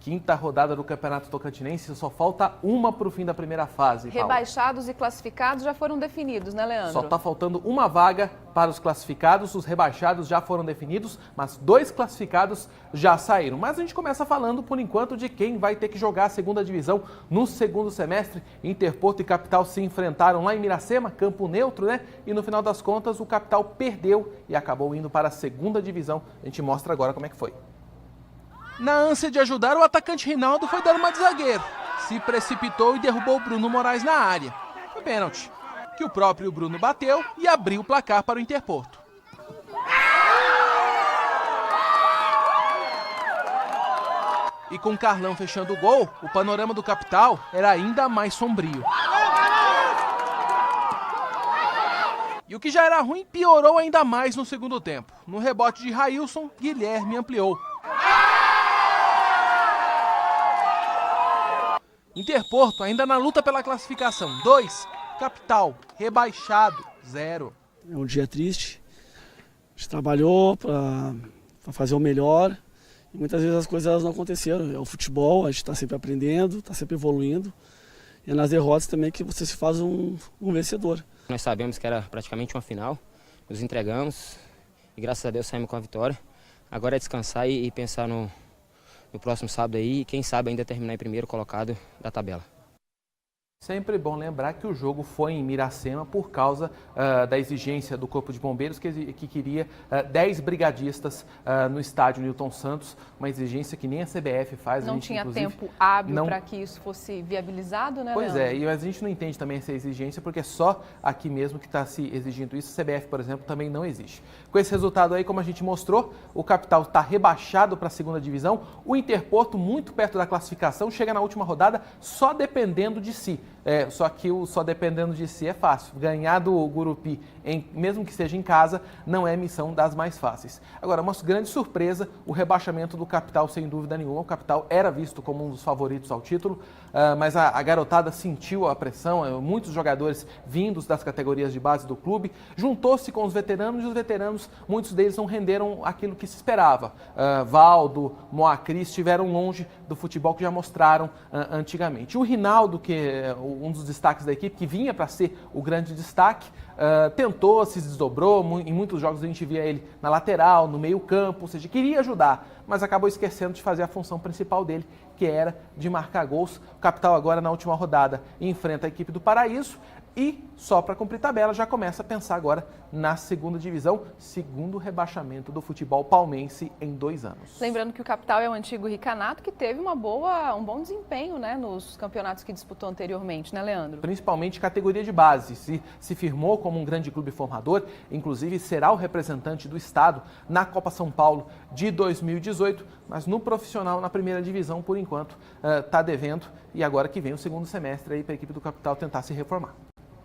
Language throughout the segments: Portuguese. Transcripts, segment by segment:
Quinta rodada do Campeonato Tocantinense, só falta uma para o fim da primeira fase. Rebaixados e classificados já foram definidos, né, Leandro? Só está faltando uma vaga para os classificados, os rebaixados já foram definidos, mas 2 classificados já saíram. Mas a gente começa falando, por enquanto, de quem vai ter que jogar a segunda divisão no segundo semestre. Interporto e Capital se enfrentaram lá em Miracema, campo neutro, né? E no final das contas, o Capital perdeu e acabou indo para a segunda divisão. A gente mostra agora como é que foi. Na ânsia de ajudar, o atacante Rinaldo foi dar uma de zagueiro. Se precipitou e derrubou o Bruno Moraes na área. Foi pênalti, que o próprio Bruno bateu e abriu o placar para o Interporto. E com Carlão fechando o gol, o panorama do Capital era ainda mais sombrio. E o que já era ruim piorou ainda mais no segundo tempo. No rebote de Railson, Guilherme ampliou. Interporto ainda na luta pela classificação, 2. Capital, rebaixado, 0. É um dia triste. A gente trabalhou para fazer o melhor e muitas vezes as coisas não aconteceram. É o futebol, a gente está sempre aprendendo, está sempre evoluindo. E é nas derrotas também que você se faz um vencedor. Nós sabemos que era praticamente uma final, nos entregamos e graças a Deus saímos com a vitória. Agora é descansar e pensar no próximo sábado aí, e quem sabe ainda terminar em primeiro colocado da tabela. Sempre bom lembrar que o jogo foi em Miracema por causa da exigência do Corpo de Bombeiros, que queria 10 brigadistas no estádio Newton Santos, uma exigência que nem a CBF faz. Não tinha tempo hábil para que isso fosse viabilizado, né, Pois Leandro? e a gente não entende também essa exigência, porque é só aqui mesmo que está se exigindo isso. A CBF, por exemplo, também não exige. Com esse resultado aí, como a gente mostrou, o Capital está rebaixado para a segunda divisão, o Interporto muito perto da classificação, chega na última rodada só dependendo de si. Só que o só dependendo de si é fácil. Ganhar do Gurupi, mesmo que seja em casa, não é missão das mais fáceis. Agora, uma grande surpresa, o rebaixamento do Capital, sem dúvida nenhuma. O Capital era visto como um dos favoritos ao título, mas a garotada sentiu a pressão, muitos jogadores vindos das categorias de base do clube, juntou-se com os veteranos e os veteranos, muitos deles não renderam aquilo que se esperava. Valdo, Moacris estiveram longe do futebol que já mostraram antigamente. O Rinaldo, que é um dos destaques da equipe, que vinha para ser o grande destaque, tentou, se desdobrou, em muitos jogos a gente via ele na lateral, no meio campo, ou seja, queria ajudar, mas acabou esquecendo de fazer a função principal dele, que era de marcar gols. O Capital agora na última rodada enfrenta a equipe do Paraíso e, só para cumprir tabela, já começa a pensar agora na segunda divisão, segundo rebaixamento do futebol palmense em 2 anos. Lembrando que o Capital é o antigo Ricanato, que teve um bom desempenho, né, nos campeonatos que disputou anteriormente, né, Leandro? Principalmente categoria de base. Se firmou como um grande clube formador, inclusive será o representante do estado na Copa São Paulo de 2018, mas no profissional, na primeira divisão, por enquanto, está devendo, e agora que vem o segundo semestre aí para a equipe do Capital tentar se reformar.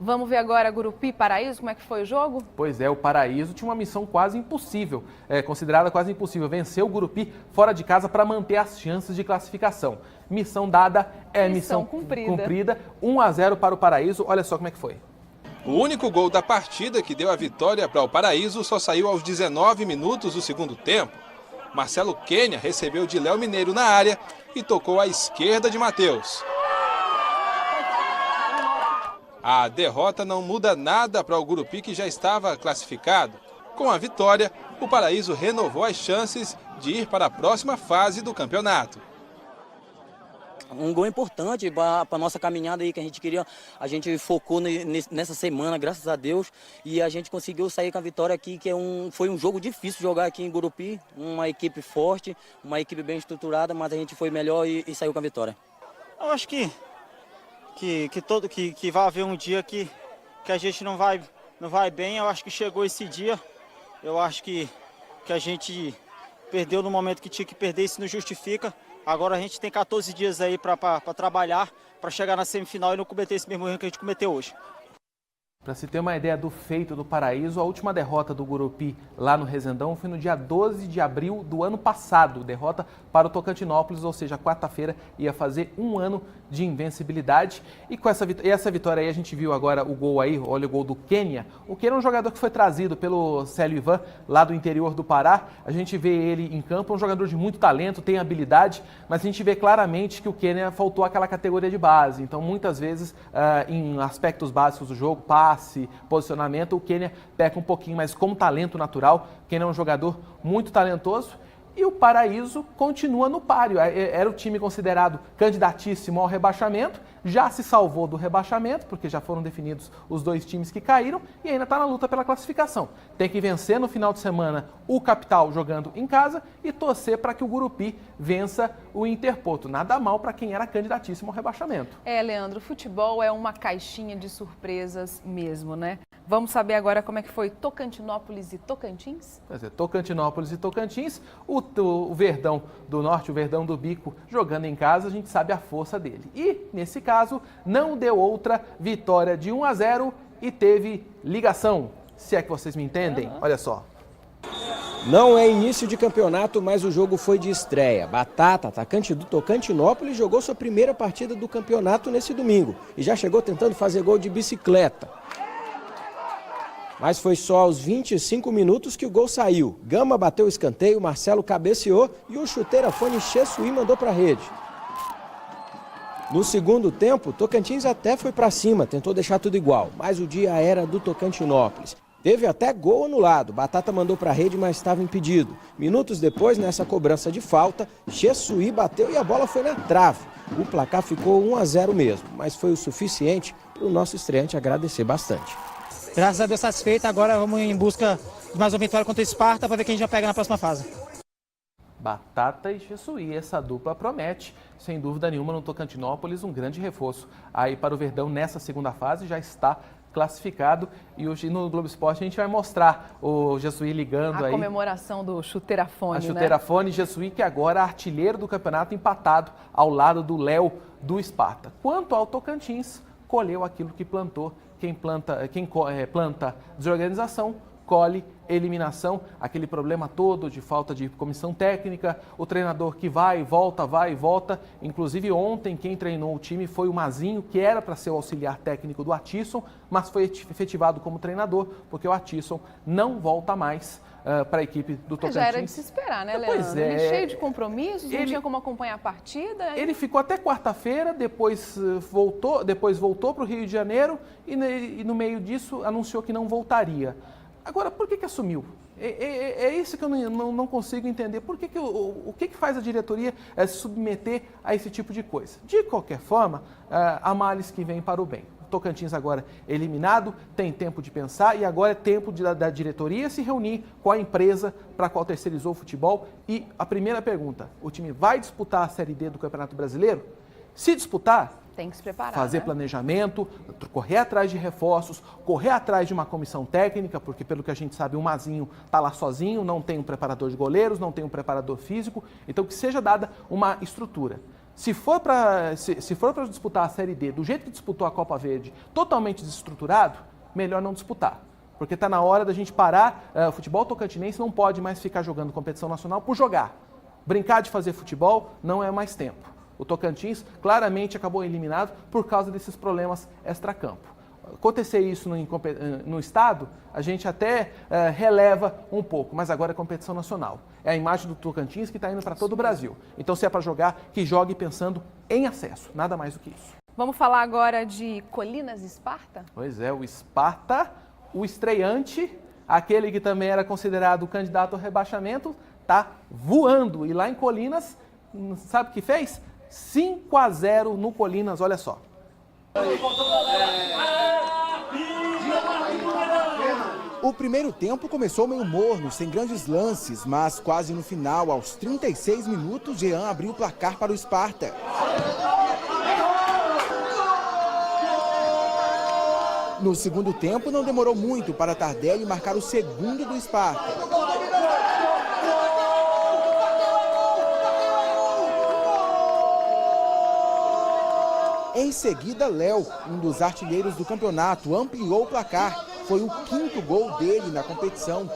Vamos ver agora Gurupi e Paraíso, como é que foi o jogo? Pois é, o Paraíso tinha uma missão quase impossível, considerada quase impossível, vencer o Gurupi fora de casa para manter as chances de classificação. Missão dada é missão cumprida, 1-0 para o Paraíso, olha só como é que foi. O único gol da partida que deu a vitória para o Paraíso só saiu aos 19 minutos do segundo tempo. Marcelo Quênia recebeu de Léo Mineiro na área e tocou à esquerda de Matheus. A derrota não muda nada para o Gurupi, que já estava classificado. Com a vitória, o Paraíso renovou as chances de ir para a próxima fase do campeonato. Um gol importante para a nossa caminhada aí que a gente queria. A gente focou nessa semana, graças a Deus, e a gente conseguiu sair com a vitória aqui, que foi um jogo difícil jogar aqui em Gurupi, uma equipe forte, uma equipe bem estruturada, mas a gente foi melhor e saiu com a vitória. Eu acho que vai haver um dia que a gente não vai bem. Eu acho que chegou esse dia. Eu acho que a gente perdeu no momento que tinha que perder, isso não justifica. Agora a gente tem 14 dias aí para trabalhar, para chegar na semifinal e não cometer esse mesmo erro que a gente cometeu hoje. Para se ter uma ideia do feito do Paraíso, a última derrota do Gurupi lá no Resendão foi no dia 12 de abril do ano passado. Derrota para o Tocantinópolis, ou seja, quarta-feira ia fazer um ano de invencibilidade. E com essa vitória aí, a gente viu agora o gol aí, olha o gol do Quênia. O Quênia é um jogador que foi trazido pelo Célio Ivan, lá do interior do Pará. A gente vê ele em campo, é um jogador de muito talento, tem habilidade, mas a gente vê claramente que o Quênia faltou aquela categoria de base. Então, muitas vezes, em aspectos básicos do jogo, passe, posicionamento, o Quênia peca um pouquinho, mas como talento natural, o Quênia é um jogador muito talentoso. E o Paraíso continua no páreo. Era o time considerado candidatíssimo ao rebaixamento, já se salvou do rebaixamento, porque já foram definidos os 2 times que caíram e ainda está na luta pela classificação. Tem que vencer no final de semana o Capital jogando em casa e torcer para que o Gurupi vença o Interporto. Nada mal para quem era candidatíssimo ao rebaixamento. Leandro, futebol é uma caixinha de surpresas mesmo, né? Vamos saber agora como é que foi Tocantinópolis e Tocantins? Quer dizer, Tocantinópolis e Tocantins, o Verdão do Norte, o Verdão do Bico, jogando em casa, a gente sabe a força dele. E, nesse caso, não deu outra vitória de 1-0 e teve ligação, se é que vocês me entendem. Olha só. Não é início de campeonato, mas o jogo foi de estreia. Batata, atacante do Tocantinópolis, jogou sua primeira partida do campeonato nesse domingo e já chegou tentando fazer gol de bicicleta. Mas foi só aos 25 minutos que o gol saiu. Gama bateu o escanteio, Marcelo cabeceou e o chuteirafone Chessuí mandou para a rede. No segundo tempo, Tocantins até foi para cima, tentou deixar tudo igual, mas o dia era do Tocantinópolis. Teve até gol anulado, Batata mandou para a rede, mas estava impedido. Minutos depois, nessa cobrança de falta, Chessuí bateu e a bola foi na trave. O placar ficou 1-0 mesmo, mas foi o suficiente para o nosso estreante agradecer bastante. Graças a Deus satisfeito, agora vamos em busca de mais uma vitória contra o Esparta para ver quem já pega na próxima fase. Batata e Chessuí, essa dupla promete, sem dúvida nenhuma, no Tocantinópolis, um grande reforço. Aí para o Verdão, nessa segunda fase, já está classificado e hoje no Globo Esporte a gente vai mostrar o Chessuí ligando a aí. Comemoração do chuteirafone, A chuteirafone, Chessuí, que agora é artilheiro do campeonato, empatado ao lado do Léo do Esparta. Quanto ao Tocantins, colheu aquilo que plantou. Quem planta desorganização, colhe eliminação, aquele problema todo de falta de comissão técnica, o treinador que vai e volta. Inclusive ontem quem treinou o time foi o Mazinho, que era para ser o auxiliar técnico do Atisson, mas foi efetivado como treinador, porque o Atisson não volta mais para a equipe do Tocantins. Já era de se esperar, né, Leandro? Pois é. Ele cheio de compromissos, não tinha como acompanhar a partida. Ele ficou até quarta-feira, depois voltou para o Rio de Janeiro e no meio disso anunciou que não voltaria. Agora, por que assumiu? É isso que eu não consigo entender. O que faz a diretoria se submeter a esse tipo de coisa? De qualquer forma, há males que vêm para o bem. O Tocantins agora eliminado, tem tempo de pensar e agora é tempo da diretoria se reunir com a empresa para a qual terceirizou o futebol. E a primeira pergunta, o time vai disputar a Série D do Campeonato Brasileiro? Se disputar, tem que se preparar, fazer planejamento, correr atrás de reforços, correr atrás de uma comissão técnica, porque pelo que a gente sabe o Mazinho está lá sozinho, não tem um preparador de goleiros, não tem um preparador físico, então que seja dada uma estrutura. Se for para disputar a Série D do jeito que disputou a Copa Verde, totalmente desestruturado, melhor não disputar. Porque está na hora da gente parar, o futebol tocantinense não pode mais ficar jogando competição nacional por jogar. Brincar de fazer futebol não é mais tempo. O Tocantins claramente acabou eliminado por causa desses problemas extracampo. Acontecer isso no estado, a gente até releva um pouco, mas agora é competição nacional. É a imagem do Tocantins que está indo para todo o Brasil. Então, se é para jogar, que jogue pensando em acesso, nada mais do que isso. Vamos falar agora de Colinas Esparta? Pois é, o Esparta, o estreante, aquele que também era considerado o candidato ao rebaixamento, está voando. E lá em Colinas, sabe o que fez? 5-0 no Colinas, olha só. O primeiro tempo começou meio morno, sem grandes lances, mas quase no final, aos 36 minutos, Jean abriu o placar para o Esparta. No segundo tempo, não demorou muito para Tardelli marcar o segundo do Esparta. Em seguida, Léo, um dos artilheiros do campeonato, ampliou o placar. Foi o 5º gol dele na competição.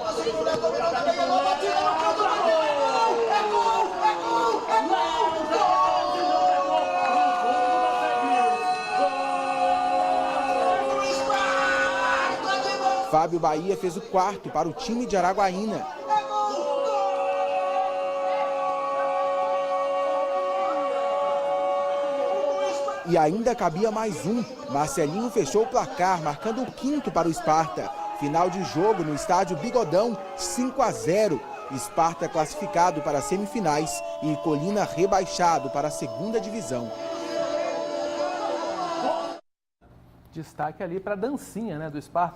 Fábio Bahia fez o 4º para o time de Araguaína. E ainda cabia mais um. Marcelinho fechou o placar, marcando o 5º para o Sparta. Final de jogo no estádio Bigodão, 5-0. Sparta classificado para as semifinais e Colina rebaixado para a 2ª divisão. Destaque ali para a dancinha, né, do Sparta.